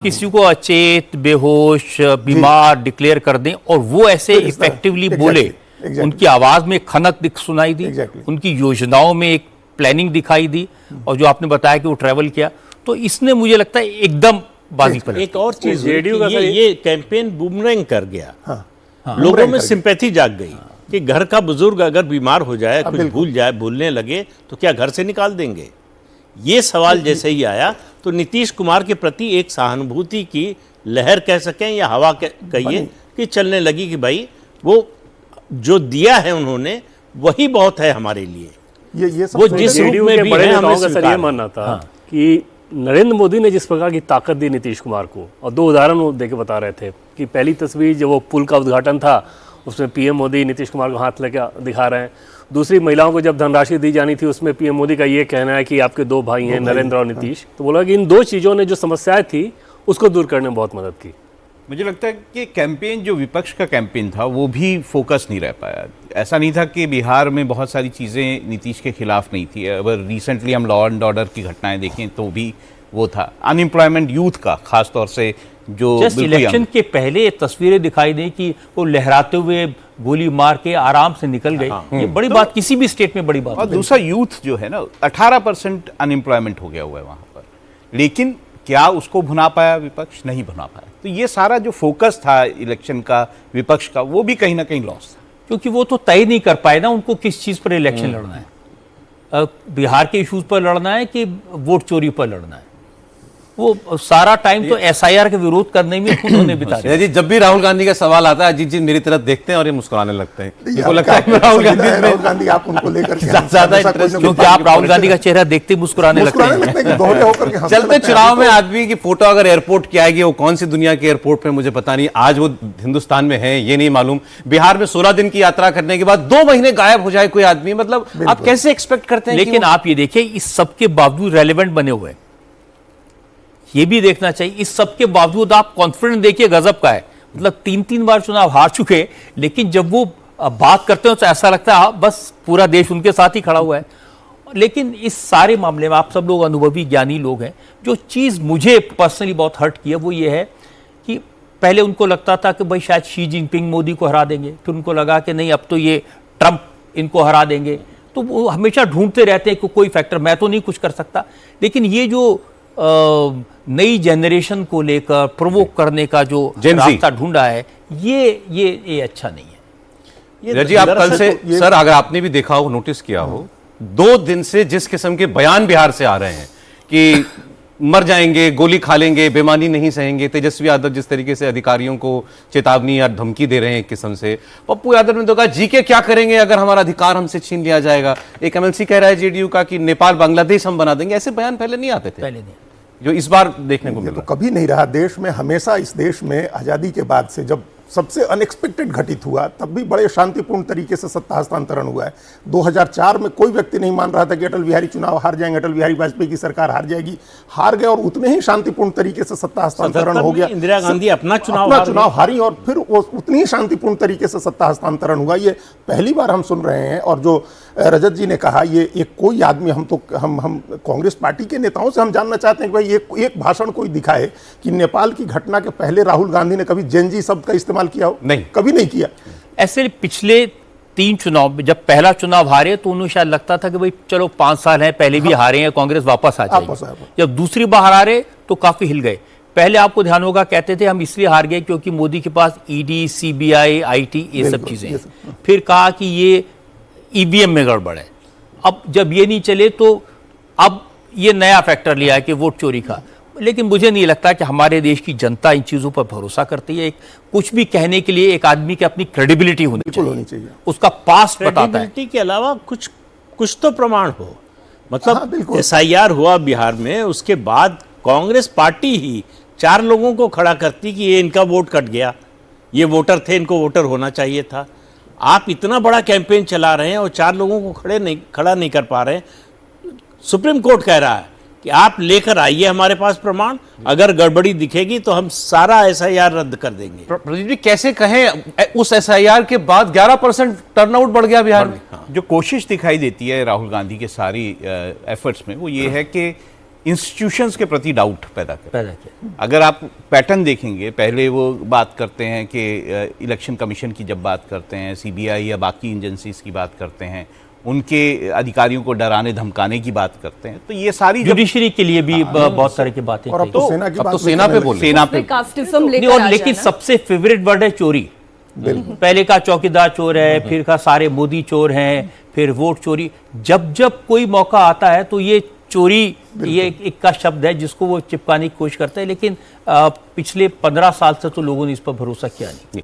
किसी को अचेत, बेहोश, बीमार डिक्लेयर कर दें और वो ऐसे इफेक्टिवली बोले। उनकी आवाज में खनक सुनाई दी, उनकी योजनाओं में एक प्लानिंग दिखाई दी, और जो आपने बताया कि वो ट्रैवल किया, तो इसने मुझे लगता है एकदम बाजी पलट। एक और चीज, ये कैंपेन बूमरैंग कर गया। लोगों में सिंपैथी जाग गई कि घर का बुजुर्ग अगर बीमार हो जाए, कुछ भूल जाए, भूलने लगे, तो क्या घर से निकाल देंगे? ये सवाल जैसे ही आया तो नीतीश कुमार के प्रति एक सहानुभूति की लहर कह सकें या हवा कहिए कि चलने लगी कि भाई वो जो दिया है उन्होंने वही बहुत है हमारे लिए। ये वो जिस रूप में भी है, हमें सर ये मानना था कि नरेंद्र मोदी ने जिस प्रकार की ताकत दी नीतीश कुमार को, और दो उदाहरण वो देके बता रहे थे कि पहली तस्वीर जब वो पुल का उद्घाटन था उसमें पीएम मोदी नीतीश कुमार को हाथ लेकर दिखा रहे हैं। दूसरी, महिलाओं को जब धनराशि दी जानी थी उसमें पीएम मोदी का ये कहना है कि आपके दो भाई हैं, नरेंद्र और नीतीश। तो बोला कि इन दो चीज़ों ने जो समस्याएं थी उसको दूर करने में बहुत मदद की। मुझे लगता है कि कैंपेन जो विपक्ष का कैंपेन था वो भी फोकस नहीं रह पाया। ऐसा नहीं था कि बिहार में बहुत सारी चीज़ें नीतीश के खिलाफ नहीं थी। अगर रिसेंटली हम लॉ एंड ऑर्डर की घटनाएं देखें तो भी वो था। अनएम्प्लॉयमेंट यूथ का खास तौर से जो इलेक्शन के पहले तस्वीरें दिखाई दी कि वो लहराते हुए गोली मार के आराम से निकल गए, ये बड़ी बात, किसी भी स्टेट में बड़ी बात। और दूसरा, यूथ जो है ना, 18% अनएम्प्लॉयमेंट हो गया हुआ है वहाँ पर, लेकिन क्या उसको भुना पाया विपक्ष? नहीं भुना पाया। तो ये सारा जो फोकस था इलेक्शन का विपक्ष का, वो भी कहीं ना कहीं लॉस था, क्योंकि वो तो तय नहीं कर पाए ना उनको किस चीज़ पर इलेक्शन लड़ना है। बिहार के इश्यूज पर लड़ना है कि वोट चोरी पर लड़ना है। वो सारा टाइम तो एसआईआर के विरोध करने में खुद उन्होंने बिता दिया। जी, जब भी राहुल गांधी का सवाल आता है, अजीत जी मेरी तरफ देखते हैं और ये मुस्कुराने लगते हैं। मुझको लगता है राहुल गांधी आप उनको लेकर ज्यादा इंटरेस्ट, क्योंकि आप राहुल गांधी का चेहरा देखते मुस्कुराने लगते हैं। चलते चुनाव में आदमी की फोटो अगर एयरपोर्ट की आएगी, वो कौन सी दुनिया के एयरपोर्ट पे मुझे पता नहीं, आज वो हिंदुस्तान में है ये नहीं मालूम। बिहार में 16 दिन की यात्रा करने के बाद 2 महीने गायब हो जाए कोई आदमी, मतलब आप कैसे एक्सपेक्ट करते हैं? लेकिन आप ये देखिए, इस सबके बावजूद रेलेवेंट बने हुए हैं, ये भी देखना चाहिए। इस सबके बावजूद आप कॉन्फिडेंस देखिए गजब का है। मतलब 3 बार चुनाव हार चुके, लेकिन जब वो बात करते हो तो ऐसा लगता है बस पूरा देश उनके साथ ही खड़ा हुआ है। लेकिन इस सारे मामले में आप सब लोग अनुभवी ज्ञानी लोग हैं। जो चीज़ मुझे पर्सनली बहुत हर्ट की है वो ये है कि पहले उनको लगता था कि भाई शायद शी जिनपिंग मोदी को हरा देंगे, फिर उनको लगा कि नहीं अब तो ये ट्रंप इनको हरा देंगे। तो वो हमेशा ढूंढते रहते हैं कि कोई फैक्टर, मैं तो नहीं कुछ कर सकता। लेकिन ये जो नई जनरेशन को लेकर प्रोवोक करने का जो रास्ता ढूंढा है, ये अच्छा नहीं है। जी, आप कल से सर, अगर आपने भी देखा हो, नोटिस किया हो, 2 दिन से जिस किस्म के बयान बिहार से आ रहे हैं कि मर जाएंगे, गोली खा लेंगे, बेईमानी नहीं सहेंगे। तेजस्वी यादव जिस तरीके से अधिकारियों को चेतावनी या धमकी दे रहे हैं एक किस्म से। पप्पू यादव ने तो कहा जी के क्या करेंगे अगर हमारा अधिकार हमसे छीन लिया जाएगा। एक एमएलसी कह रहा है जेडीयू का कि नेपाल बांग्लादेश हम बना देंगे। ऐसे बयान पहले नहीं आते थे, पहले नहीं, जो इस बार देखने को मिला। तो कभी नहीं रहा देश में। हमेशा इस देश में आज़ादी के बाद से जब सबसे अनएक्सपेक्टेड घटित हुआ, तब भी बड़े शांतिपूर्ण तरीके से सत्ता हस्तांतरण हुआ है। 2004 में कोई व्यक्ति नहीं मान रहा था कि अटल बिहारी चुनाव हार जाएंगे, अटल बिहारी वाजपेयी की सरकार हार जाएगी। हार गए और उतने ही शांतिपूर्ण तरीके से सत्ता हस्तांतरण हो गया। इंदिरा गांधी अपना चुनाव हारी और फिर वो उतनी ही शांतिपूर्ण तरीके से सत्ता हस्तांतरण हुआ। ये पहली बार हम सुन रहे हैं। और जो रजत जी ने कहा, ये कोई आदमी, हम कांग्रेस पार्टी के नेताओं से हम जानना चाहते हैं कि भाई एक भाषण कोई दिखाए कि नेपाल की घटना के पहले राहुल गांधी ने कभी जेनजी शब्द का इस्तेमाल किया हो? नहीं, कभी नहीं किया। ऐसे पिछले 3 चुनाव में जब पहला चुनाव हारे तो उन्हें शायद लगता था कि भाई चलो 5 साल हैं, पहले भी हारे हैं, कांग्रेस वापस आ जाएगी। जब दूसरी बार हारे तो काफी हिल गए। पहले आपको ध्यान होगा कहते थे हम इसलिए हार गए क्योंकि मोदी के पास ईडी, सीबीआई, आईटी ये सब चीजें। फिर कहा कि ये ईवीएम में गड़बड़ है। अब जब ये नहीं चले तो अब ये नया फैक्टर लिया है कि वोट चोरी का। लेकिन मुझे नहीं लगता कि हमारे देश की जनता इन चीज़ों पर भरोसा करती है। कुछ भी कहने के लिए एक आदमी की अपनी क्रेडिबिलिटी होनी चाहिए, उसका पास्ट बताता है। क्रेडिबिलिटी के अलावा कुछ तो प्रमाण हो। मतलब एसआईआर हुआ बिहार में, उसके बाद कांग्रेस पार्टी ही 4 लोगों को खड़ा करती कि ये इनका वोट कट गया, ये वोटर थे, इनको वोटर होना चाहिए था। आप इतना बड़ा कैंपेन चला रहे हैं और 4 लोगों को खड़ा नहीं कर पा रहे। सुप्रीम कोर्ट कह रहा है कि आप लेकर आइए हमारे पास प्रमाण, अगर गड़बड़ी दिखेगी तो हम सारा एसआईआर रद्द कर देंगे। प्रदीप जी, कैसे कहें, उस एसआईआर के बाद 11% टर्नआउट बढ़ गया बिहार में। जो कोशिश दिखाई देती है राहुल गांधी के सारी एफर्ट्स में, वो ये है कि इंस्टीट्यूशंस के प्रति डाउट पैदा कर। पैदा किया। अगर आप पैटर्न देखेंगे, पहले वो बात करते हैं कि इलेक्शन कमीशन की जब बात करते हैं, सीबीआई या बाकी एजेंसीज की बात करते हैं, उनके अधिकारियों को डराने धमकाने की बात करते हैं, तो ये सारी जब जुडिशरी के लिए भी बहुत सारी की बातें और अब कही। तो सेना की अब बात तो भी सेना करने पे लगे। बोल रहे हैं। सेना पे कास्टिज्म नहीं, लेकर और आ लेकिन जाना। सबसे फेवरेट वर्ड है चोरी। पहले का चौकीदार चोर है, फिर का सारे मोदी चोर हैं, फिर वोट चोरी। जब जब कोई मौका आता है तो ये चोरी, ये एक का शब्द है जिसको वो चिपकाने की कोशिश करते हैं, लेकिन पिछले 15 साल से तो लोगों ने इस पर भरोसा किया नहीं।